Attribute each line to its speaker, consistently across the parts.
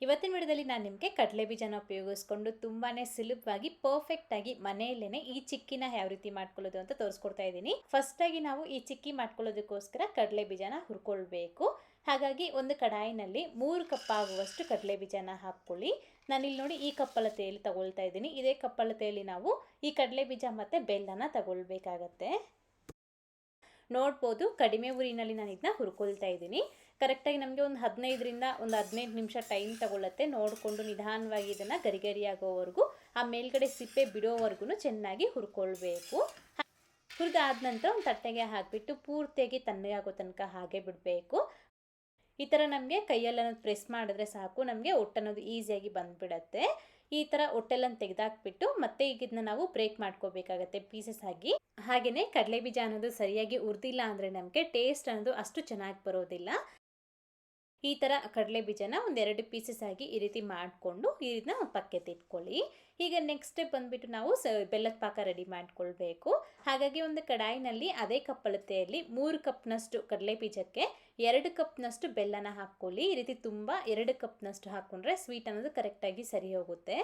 Speaker 1: ಇವತ್ತಿನ ವಿಡಿಯೋದಲ್ಲಿ ನಾನು ನಿಮಗೆ ಕಡಲೆ ಬೀಜನ ಉಪಯೋಗಿಸ್ಕೊಂಡು ತುಂಬಾ ಸುಲಭವಾಗಿ ಪರ್ಫೆಕ್ಟಾಗಿ ಮನೆಯಲ್ಲೇ ಈ ಚಿಕ್ಕಿನ ಯಾವ ರೀತಿ ಮಾಡ್ಕೊಳ್ಳೋದು ಅಂತ ತೋರಿಸ್ಕೊಡ್ತಾ ಇದ್ದೀನಿ. ಫಸ್ಟಾಗಿ ನಾವು ಈ ಚಿಕ್ಕಿ ಮಾಡ್ಕೊಳ್ಳೋದಕ್ಕೋಸ್ಕರ ಕಡಲೆ ಬೀಜನ ಹುರ್ಕೊಳ್ಬೇಕು. ಹಾಗಾಗಿ ಒಂದು ಕಡಾಯಿನಲ್ಲಿ 3 ಕಪ್ ಆಗುವಷ್ಟು ಕಡಲೆ ಬೀಜನ ಹಾಕ್ಕೊಳ್ಳಿ. ನಾನಿಲ್ಲಿ ನೋಡಿ ಈ ಕಪ್ಪಳತೆಯಲ್ಲಿ ತಗೊಳ್ತಾ ಇದ್ದೀನಿ. ಇದೇ ಕಪ್ಪಳತೆಯಲ್ಲಿ ನಾವು ಈ ಕಡಲೆ ಬೀಜ ಮತ್ತು ಬೆಲ್ಲನ ತಗೊಳ್ಬೇಕಾಗತ್ತೆ. ನೋಡ್ಬೋದು ಕಡಿಮೆ ಉರಿನಲ್ಲಿ ನಾನು ಇದನ್ನ ಹುರ್ಕೊಳ್ತಾ ಇದ್ದೀನಿ. ಕರೆಕ್ಟಾಗಿ ನಮಗೆ ಒಂದು 15ರಿಂದ 15 ನಿಮಿಷ ಟೈಮ್ ತಗೊಳ್ಳುತ್ತೆ. ನೋಡಿಕೊಂಡು ನಿಧಾನವಾಗಿ ಇದನ್ನು ಗರಿ ಆಗೋವರೆಗೂ ಆ ಮೇಲ್ಗಡೆ ಸಿಪ್ಪೆ ಬಿಡೋವರೆಗೂ ಚೆನ್ನಾಗಿ ಹುರ್ಕೊಳ್ಬೇಕು. ಹುರಿದಾದ ನಂತರ ಒಂದು ತಟ್ಟೆಗೆ ಹಾಕಿಬಿಟ್ಟು ಪೂರ್ತಿಯಾಗಿ ತಣ್ಣಗಾಗೋ ತನಕ ಹಾಗೆ ಬಿಡಬೇಕು. ಈ ಥರ ನಮಗೆ ಕೈಯೆಲ್ಲ ಪ್ರೆಸ್ ಮಾಡಿದ್ರೆ ಸಾಕು, ನಮಗೆ ಒಟ್ಟನ್ನೋದು ಈಸಿಯಾಗಿ ಬಂದುಬಿಡತ್ತೆ. ಈ ಥರ ಹೊಟ್ಟೆಲ್ಲನ್ನು ತೆಗೆದಾಕ್ಬಿಟ್ಟು ಮತ್ತೆ ಈಗ ಇದನ್ನ ನಾವು ಬ್ರೇಕ್ ಮಾಡ್ಕೋಬೇಕಾಗತ್ತೆ ಪೀಸಸ್ ಆಗಿ. ಹಾಗೆಯೇ ಕಡಲೆ ಬೀಜ ಅನ್ನೋದು ಸರಿಯಾಗಿ ಹುರಿದಿಲ್ಲ ಅಂದರೆ ನಮಗೆ ಟೇಸ್ಟ್ ಅನ್ನೋದು ಅಷ್ಟು ಚೆನ್ನಾಗಿ ಬರೋದಿಲ್ಲ. ಈ ಥರ ಕಡಲೆ ಬೀಜನ ಒಂದೆರಡು ಪೀಸಸ್ ಆಗಿ ಈ ರೀತಿ ಮಾಡಿಕೊಂಡು ಇದನ್ನ ಪಕ್ಕಕ್ಕೆ ಇಟ್ಕೊಳ್ಳಿ. ಈಗ ನೆಕ್ಸ್ಟ್ ಸ್ಟೆಪ್ ಬಂದುಬಿಟ್ಟು ನಾವು ಬೆಲ್ಲದ ಪಾಕ ರೆಡಿ ಮಾಡ್ಕೊಳ್ಬೇಕು. ಹಾಗಾಗಿ ಒಂದು ಕಡಾಯಿನಲ್ಲಿ ಅದೇ ಕಪ್ಪಳತೆಯಲ್ಲಿ 3 ಕಪ್ನಷ್ಟು ಕಡಲೆ ಬೀಜಕ್ಕೆ 2 ಕಪ್ನಷ್ಟು ಬೆಲ್ಲನ ಹಾಕ್ಕೊಳ್ಳಿ. ಈ ರೀತಿ ತುಂಬ 2 ಕಪ್ನಷ್ಟು ಹಾಕ್ಕೊಂಡ್ರೆ ಸ್ವೀಟ್ ಅನ್ನೋದು ಕರೆಕ್ಟಾಗಿ ಸರಿ ಹೋಗುತ್ತೆ.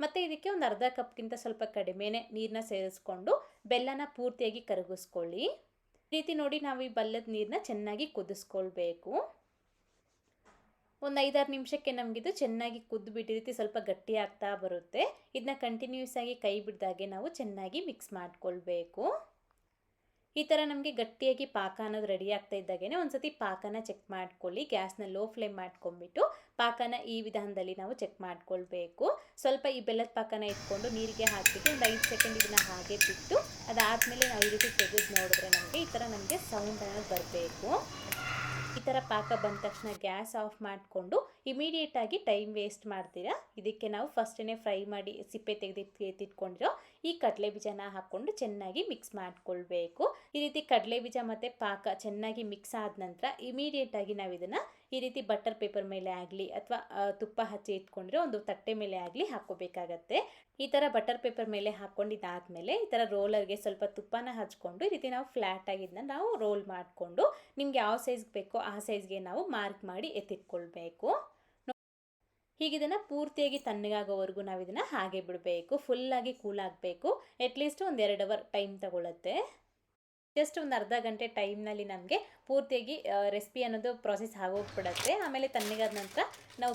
Speaker 1: ಮತ್ತು ಇದಕ್ಕೆ ಒಂದು ಅರ್ಧ ಕಪ್ಗಿಂತ ಸ್ವಲ್ಪ ಕಡಿಮೆನೇ ನೀರನ್ನ ಸೇರಿಸ್ಕೊಂಡು ಬೆಲ್ಲನ ಪೂರ್ತಿಯಾಗಿ ಕರಗಿಸ್ಕೊಳ್ಳಿ. ಈ ರೀತಿ ನೋಡಿ ನಾವು ಈ ಬೆಲ್ಲದ ನೀರನ್ನ ಚೆನ್ನಾಗಿ ಕುದಿಸ್ಕೊಳ್ಬೇಕು. ಒಂದು 5-6 ನಿಮಿಷಕ್ಕೆ ನಮಗಿದು ಚೆನ್ನಾಗಿ ಕುದ್ದುಬಿಟ್ಟು ರೀತಿ ಸ್ವಲ್ಪ ಗಟ್ಟಿ ಆಗ್ತಾ ಬರುತ್ತೆ. ಇದನ್ನ ಕಂಟಿನ್ಯೂಸ್ ಆಗಿ ಕೈ ಬಿಡ್ದಾಗೆ ನಾವು ಚೆನ್ನಾಗಿ ಮಿಕ್ಸ್ ಮಾಡ್ಕೊಳ್ಬೇಕು. ಈ ಥರ ನಮಗೆ ಗಟ್ಟಿಯಾಗಿ ಪಾಕ ಅನ್ನೋದು ರೆಡಿ ಆಗ್ತಾ ಇದ್ದಾಗೇ ಒಂದ್ಸತಿ ಪಾಕನ ಚೆಕ್ ಮಾಡ್ಕೊಳ್ಳಿ. ಗ್ಯಾಸ್ನ ಲೋ ಫ್ಲೇಮ್ ಮಾಡ್ಕೊಂಡ್ಬಿಟ್ಟು ಪಾಕನ ಈ ವಿಧಾನದಲ್ಲಿ ನಾವು ಚೆಕ್ ಮಾಡ್ಕೊಳ್ಬೇಕು. ಸ್ವಲ್ಪ ಈ ಬೆಲ್ಲದ ಪಾಕನ ಇಟ್ಕೊಂಡು ನೀರಿಗೆ ಹಾಕಿಬಿಟ್ಟು ಒಂದು 5 ಸೆಕೆಂಡ್ ಇದನ್ನು ಹಾಗೆ ಬಿಟ್ಟು ಅದಾದಮೇಲೆ ನಾವು ಈ ರೀತಿ ತೆಗೆದು ನೋಡಿದ್ರೆ ನಮಗೆ ಈ ಥರ ನಮಗೆ ಸೌಂಡ್ ಅನ್ನೋದು ಬರಬೇಕು. ಈ ಥರ ಪಾಕ ಬಂದ ತಕ್ಷಣ ಗ್ಯಾಸ್ ಆಫ್ ಮಾಡಿಕೊಂಡು ಇಮಿಡಿಯೇಟಾಗಿ ಟೈಮ್ ವೇಸ್ಟ್ ಮಾಡ್ತೀರಾ ಇದಕ್ಕೆ ನಾವು ಫಸ್ಟೇ ಫ್ರೈ ಮಾಡಿ ಸಿಪ್ಪೆ ತೆಗೆದಿಟ್ಕೊಂಡಿರೋ ಈ ಕಡಲೆ ಬೀಜನ ಹಾಕ್ಕೊಂಡು ಚೆನ್ನಾಗಿ ಮಿಕ್ಸ್ ಮಾಡ್ಕೊಳ್ಬೇಕು. ಈ ರೀತಿ ಕಡಲೆ ಬೀಜ ಮತ್ತು ಪಾಕ ಚೆನ್ನಾಗಿ ಮಿಕ್ಸ್ ಆದ ನಂತರ ಇಮಿಡಿಯೇಟಾಗಿ ನಾವು ಇದನ್ನು ಈ ರೀತಿ ಬಟರ್ ಪೇಪರ್ ಮೇಲೆ ಆಗಲಿ ಅಥವಾ ತುಪ್ಪ ಹಚ್ಚಿ ಇಟ್ಕೊಂಡಿರೋ ಒಂದು ತಟ್ಟೆ ಮೇಲೆ ಆಗಲಿ ಹಾಕ್ಕೋಬೇಕಾಗತ್ತೆ. ಈ ಥರ ಬಟರ್ ಪೇಪರ್ ಮೇಲೆ ಹಾಕ್ಕೊಂಡಿದ್ದಾದಮೇಲೆ ಈ ಥರ ರೋಲರ್ಗೆ ಸ್ವಲ್ಪ ತುಪ್ಪನ ಹಚ್ಕೊಂಡು ಈ ರೀತಿ ನಾವು ಫ್ಲ್ಯಾಟಾಗಿ ಇದನ್ನ ನಾವು ರೋಲ್ ಮಾಡಿಕೊಂಡು ನಿಮ್ಗೆ ಯಾವ ಸೈಜ್ಗೆ ಬೇಕೋ ಆ ಸೈಜ್ಗೆ ನಾವು ಮಾರ್ಕ್ ಮಾಡಿ ಎತ್ತಿಟ್ಕೊಳ್ಬೇಕು. ಹೀಗೆ ಇದನ್ನು ಪೂರ್ತಿಯಾಗಿ ತಣ್ಣಗಾಗೋವರೆಗೂ ನಾವು ಇದನ್ನು ಹಾಗೆ ಬಿಡಬೇಕು. ಫುಲ್ಲಾಗಿ ಕೂಲ್ ಆಗಬೇಕು. ಅಟ್ಲೀಸ್ಟ್ ಒಂದು 2 ಅವರ್ ಟೈಮ್ ತಗೊಳುತ್ತೆ. ಜಸ್ಟ್ ಒಂದು ಅರ್ಧ ಗಂಟೆ ಟೈಮ್ನಲ್ಲಿ ನಮಗೆ ಪೂರ್ತಿಯಾಗಿ ರೆಸಿಪಿ ಅನ್ನೋದು ಪ್ರಾಸೆಸ್ ಆಗೋಗ್ಬಿಡುತ್ತೆ. ಆಮೇಲೆ ತಣ್ಣಗಾದ ನಂತರ ನಾವು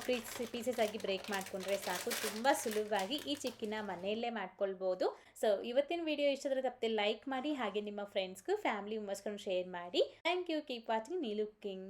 Speaker 1: ಪೀಸಸ್ ಆಗಿ ಬ್ರೇಕ್ ಮಾಡಿಕೊಂಡ್ರೆ ಸಾಕು. ತುಂಬ ಸುಲಭವಾಗಿ ಈ ಚಿಕ್ಕಿನ ಮನೆಯಲ್ಲೇ ಮಾಡ್ಕೊಳ್ಬೋದು. ಸೊ ಇವತ್ತಿನ ವಿಡಿಯೋ ಇಷ್ಟ ಆದರೆ ತಪ್ಪದೆ ಲೈಕ್ ಮಾಡಿ, ಹಾಗೆ ನಿಮ್ಮ ಫ್ರೆಂಡ್ಸ್ಗೂ ಫ್ಯಾಮಿಲಿ ಮೆಂಬರ್ಸ್ಗೂ ಶೇರ್ ಮಾಡಿ. Thank you. Keep watching Neelu cooking.